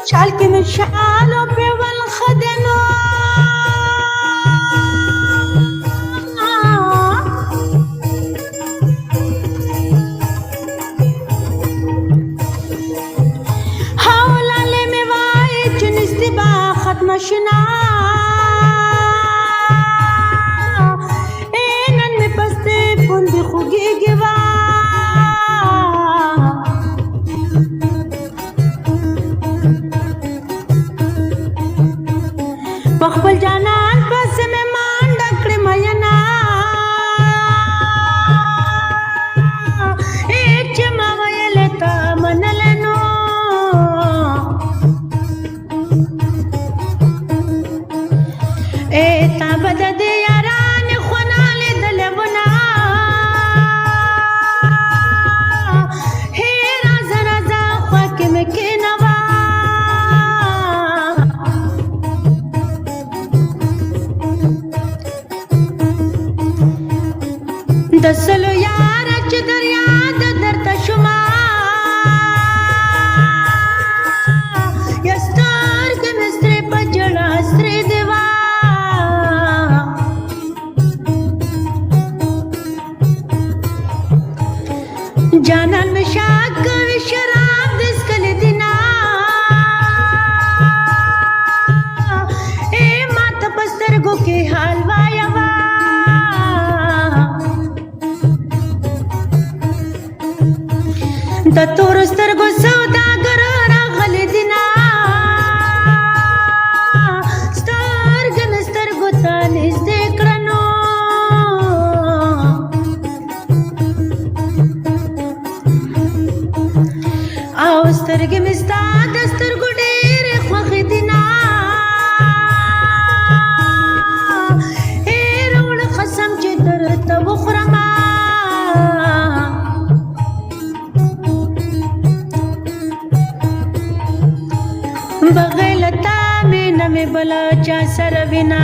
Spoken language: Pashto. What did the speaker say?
شال کې مې شالو په ول خدنو حواله مې وای چې نستي با ختم شنا نن مې پسته پوندې خوږېږي وا خپل جانان پس میں مان ډکړې مینا چې ما ویل تا منل نو تا بد دې یاران خوناله دلونه راز راز خوا کې مې کېنوا دسلو یار چې دریا د درته شما یستار کې مستری په جړه ستري دیوا جانان می شاک کوي شراب دس کله دینا مات پسترګو کې حال وایا وا د تور سترګو سوداګر راغلی دینا سترګې مې سترګو ته نږدې کړنو او سترګې مې ستا د سترګو ډېرې خوښې دینا روڼ قسم چې درته وخورم بغیر تا مې نه مې بل چا سره وینا